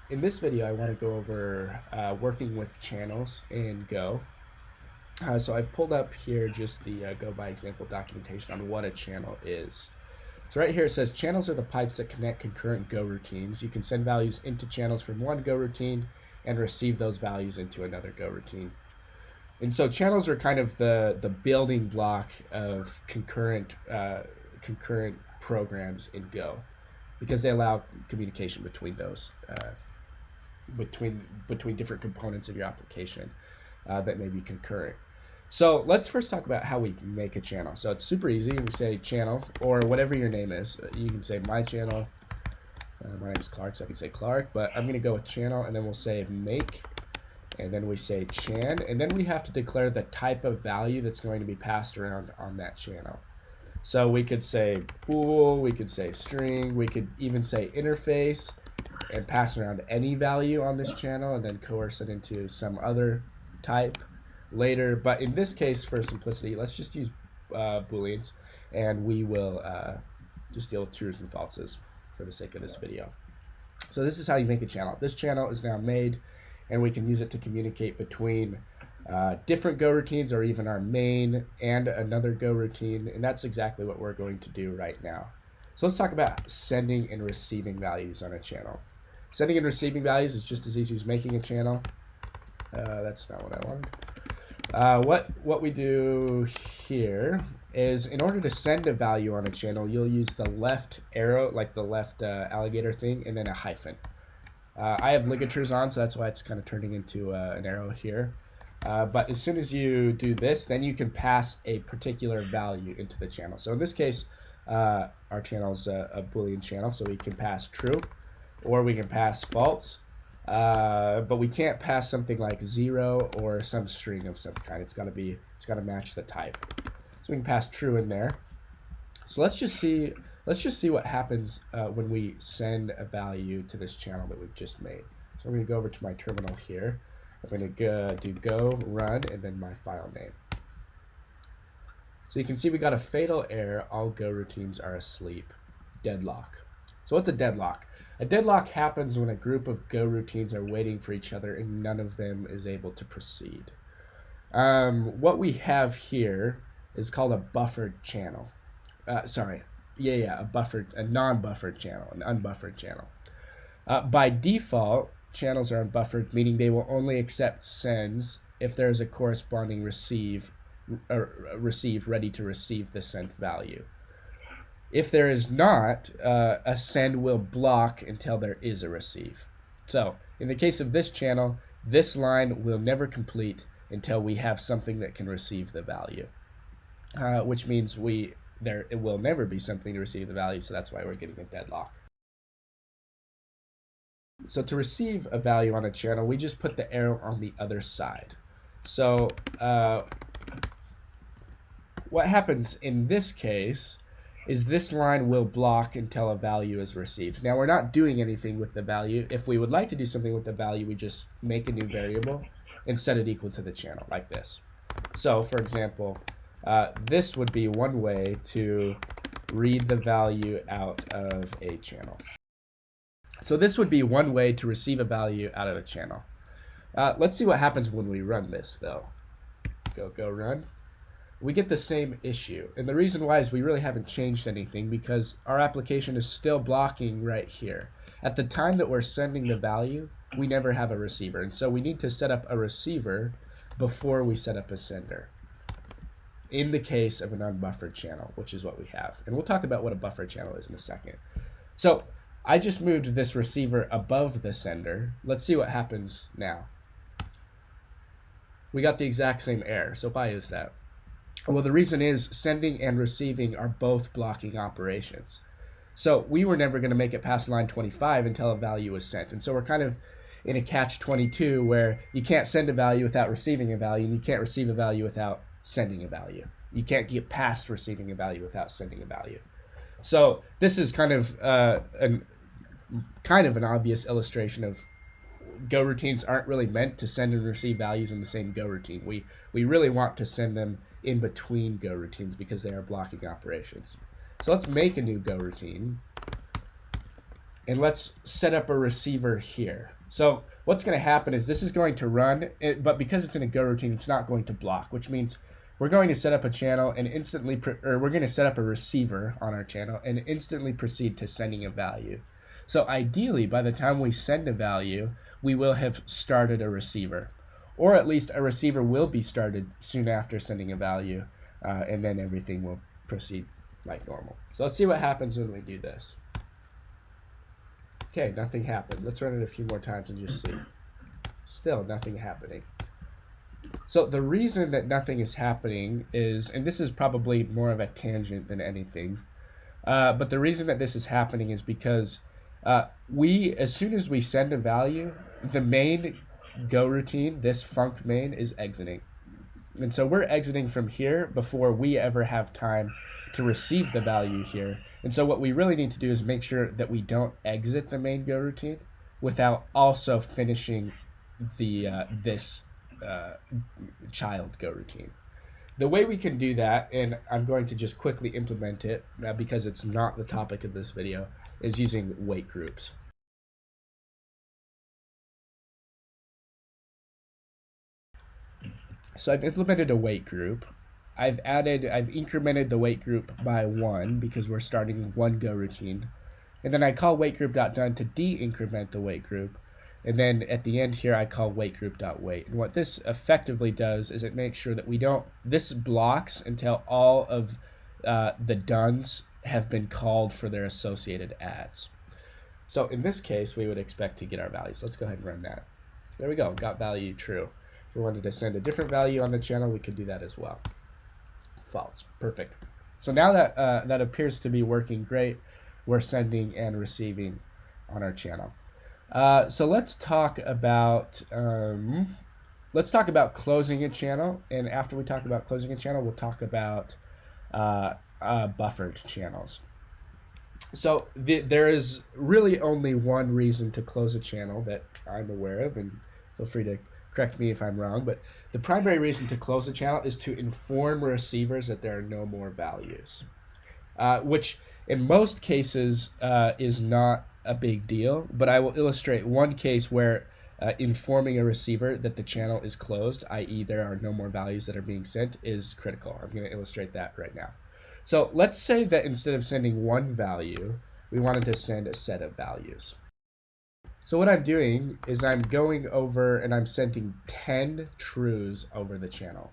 In this video, I want to go over working with channels in Go. So I've pulled up here just the Go by example documentation on what a channel is. So right here it says channels are the pipes that connect concurrent Go routines. You can send values into channels from one Go routine and receive those values into another Go routine. And so channels are kind of the building block of concurrent programs in Go, because they allow communication between those between different components of your application that may be concurrent. So let's first talk about how we make a channel. So it's super easy. We say channel, or whatever your name is. You can say my channel. My name is Clark, so I can say Clark, but I'm going to go with channel, and then we'll say make, and then we say chan, and then we have to declare the type of value that's going to be passed around on that channel. So we could say bool, we could say string, we could even say interface, and pass around any value on this channel and then coerce it into some other type later. But in this case, for simplicity, let's just use booleans, and we will just deal with trues and falses for the sake of this video. So this is how you make a channel. This channel is now made, and we can use it to communicate between different Go routines, or even our main and another Go routine, and that's exactly what we're going to do right now. So let's talk about sending and receiving values on a channel. Sending and receiving values is just as easy as making a channel. That's not what I wanted. What we do here is, in order to send a value on a channel, you'll use the left arrow, like the left alligator thing, and then a hyphen. I have ligatures on, so that's why it's kind of turning into an arrow here. But as soon as you do this, then you can pass a particular value into the channel. So in this case, our channel is a Boolean channel, so we can pass true, or we can pass false. But we can't pass something like 0 or some string of some kind. It's got to match the type. So we can pass true in there. So let's just see what happens when we send a value to this channel that we've just made. So I'm going to go over to my terminal here. I'm going to do go run and then my file name. So you can see we got a fatal error. All Go routines are asleep. Deadlock. So what's a deadlock? A deadlock happens when a group of Go routines are waiting for each other and none of them is able to proceed. What we have here is called a buffered channel. A non-buffered channel, an unbuffered channel. By default, channels are unbuffered, meaning they will only accept sends if there is a corresponding receive ready to receive the sent value. If there is not, a send will block until there is a receive. So in the case of this channel, this line will never complete until we have something that can receive the value, which means it will never be something to receive the value, so that's why we're getting a deadlock. So to receive a value on a channel, we just put the arrow on the other side. So what happens in this case is this line will block until a value is received. Now we're not doing anything with the value. If we would like to do something with the value, we just make a new variable and set it equal to the channel, like this. So for example, this would be one way to read the value out of a channel. So this would be one way to receive a value out of a channel. Let's see what happens when we run this, though. Go run. We get the same issue. And the reason why is we really haven't changed anything, because our application is still blocking right here. At the time that we're sending the value, we never have a receiver. And so we need to set up a receiver before we set up a sender, in the case of an unbuffered channel, which is what we have. And we'll talk about what a buffered channel is in a second. So I just moved this receiver above the sender. Let's see what happens now. We got the exact same error. So why is that? Well, the reason is sending and receiving are both blocking operations. So we were never going to make it past line 25 until a value was sent. And so we're kind of in a catch-22 where you can't send a value without receiving a value, and you can't receive a value without sending a value. You can't get past receiving a value without sending a value. So this is kind of an obvious illustration of Go routines aren't really meant to send and receive values in the same Go routine. We really want to send them in between Go routines because they are blocking operations. So let's make a new Go routine. and let's set up a receiver here. So what's going to happen is this is going to run, but because it's in a go routine, it's not going to block, which means we're going to set up a channel and instantly, or we're going to set up a receiver on our channel and instantly proceed to sending a value. So ideally, by the time we send a value, we will have started a receiver, or at least a receiver will be started soon after sending a value, and then everything will proceed like normal. So let's see what happens when we do this. Okay, nothing happened. Let's run it a few more times and just see. Still nothing happening. So the reason that nothing is happening is, and this is probably more of a tangent than anything, but the reason that this is happening is because as soon as we send a value, the main go routine, this func main, is exiting. And so we're exiting from here before we ever have time to receive the value here. And so what we really need to do is make sure that we don't exit the main go routine without also finishing the this child go routine. The way we can do that, and I'm going to just quickly implement it because it's not the topic of this video, is using wait groups. So I've implemented a wait group. I've incremented the wait group by 1 because we're starting one go routine. And then I call waitGroup.done to de-increment the wait group. And then at the end here, I call waitGroup.wait. And what this effectively does is it makes sure that this blocks until all of the dones have been called for their associated adds. So in this case, we would expect to get our values. Let's go ahead and run that. There we go, got value true. If we wanted to send a different value on the channel, we could do that as well. False, perfect. So now that that appears to be working great, we're sending and receiving on our channel. So let's talk about closing a channel, and after we talk about closing a channel, we'll talk about buffered channels. So there is really only one reason to close a channel that I'm aware of, and feel free to correct me if I'm wrong, but the primary reason to close a channel is to inform receivers that there are no more values, which in most cases is not a big deal, but I will illustrate one case where informing a receiver that the channel is closed, i.e. there are no more values that are being sent, is critical. I'm going to illustrate that right now. So let's say that instead of sending one value, we wanted to send a set of values. So what I'm doing is I'm going over and I'm sending 10 trues over the channel.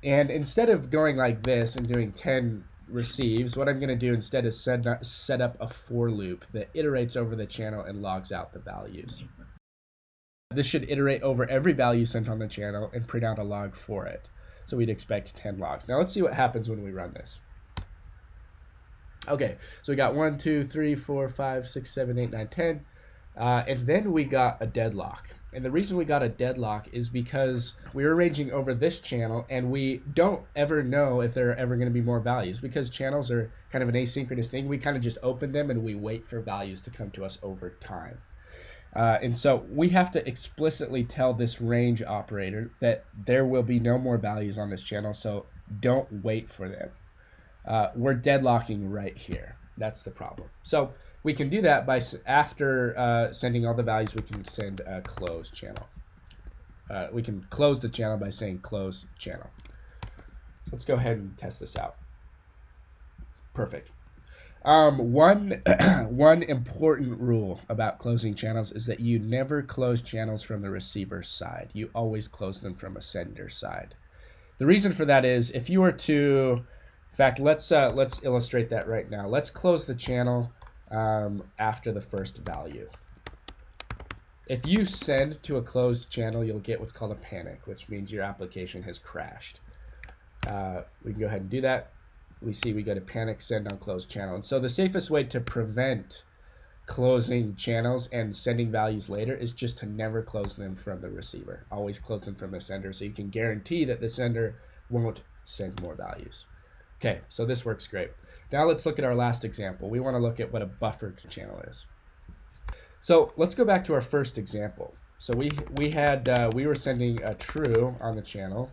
And instead of going like this and doing 10 receives, what I'm going to do instead is set up a for loop that iterates over the channel and logs out the values. This should iterate over every value sent on the channel and print out a log for it. So we'd expect 10 logs. Now let's see what happens when we run this. Okay, so we got 1, 2, 3, 4, 5, 6, 7, 8, 9, 10. And then we got a deadlock. And the reason we got a deadlock is because we were arranging over this channel and we don't ever know if there are ever going to be more values, because channels are kind of an asynchronous thing. We kind of just open them and we wait for values to come to us over time. And so we have to explicitly tell this range operator that there will be no more values on this channel, so don't wait for them. We're deadlocking right here. That's the problem. So we can do that by, after sending all the values, we can send a close channel. We can close the channel by saying close channel. So let's go ahead and test this out. Perfect. One important rule about closing channels is that you never close channels from the receiver side. You always close them from a sender side. The reason for that is if you were to, in fact, let's illustrate that right now. Let's close the channel after the first value. If you send to a closed channel, you'll get what's called a panic, which means your application has crashed. We can go ahead and do that. We see we get a panic send on closed channel. And so the safest way to prevent closing channels and sending values later is just to never close them from the receiver. Always close them from the sender, so you can guarantee that the sender won't send more values. Okay, so this works great. Now let's look at our last example. We want to look at what a buffered channel is. So let's go back to our first example. So we were sending a true on the channel,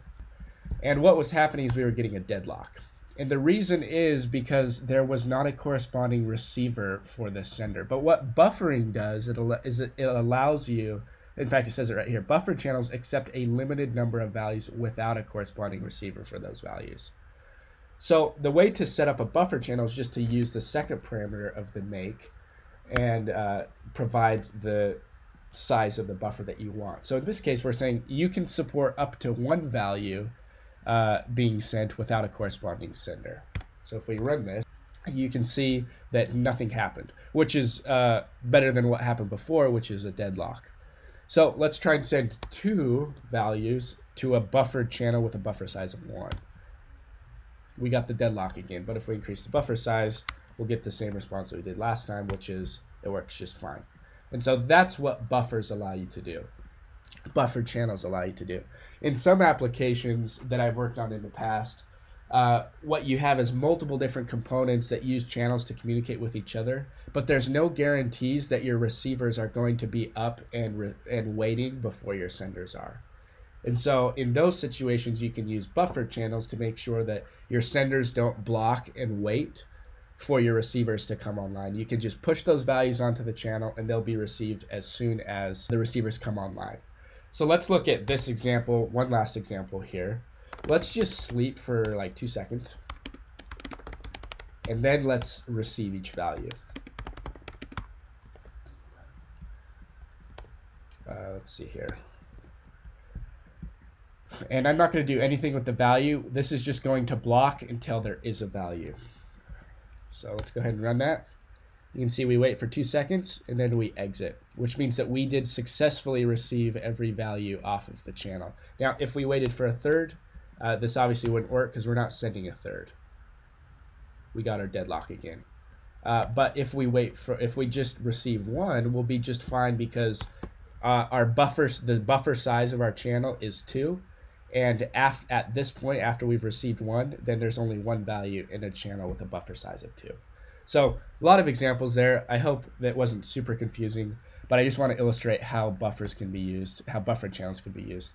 and what was happening is we were getting a deadlock. And the reason is because there was not a corresponding receiver for the sender. But what buffering does, it allows you, in fact, it says it right here, buffer channels accept a limited number of values without a corresponding receiver for those values. So the way to set up a buffer channel is just to use the second parameter of the make and provide the size of the buffer that you want. So in this case, we're saying you can support up to one value being sent without a corresponding sender. So if we run this, you can see that nothing happened, which is better than what happened before, which is a deadlock. So let's try and send 2 values to a buffered channel with a buffer size of 1. We got the deadlock again, but if we increase the buffer size, we'll get the same response that we did last time, which is it works just fine. And so that's what buffers allow you to do. Buffered channels allow you to do. In some applications that I've worked on in the past, what you have is multiple different components that use channels to communicate with each other, but there's no guarantees that your receivers are going to be up and waiting before your senders are. And so in those situations, you can use buffer channels to make sure that your senders don't block and wait for your receivers to come online. You can just push those values onto the channel and they'll be received as soon as the receivers come online. So let's look at this example, one last example here. Let's just sleep for like 2 seconds. And then let's receive each value. Let's see here. And I'm not going to do anything with the value. This is just going to block until there is a value. So let's go ahead and run that. You can see we wait for 2 seconds and then we exit, which means that we did successfully receive every value off of the channel. Now, if we waited for a third, this obviously wouldn't work because we're not sending a third. We got our deadlock again. But if we just receive 1, we'll be just fine because the buffer size of our channel is 2. And at this point, after we've received 1, then there's only 1 value in a channel with a buffer size of 2. So a lot of examples there. I hope that wasn't super confusing, but I just want to illustrate how buffers can be used, how buffer channels can be used.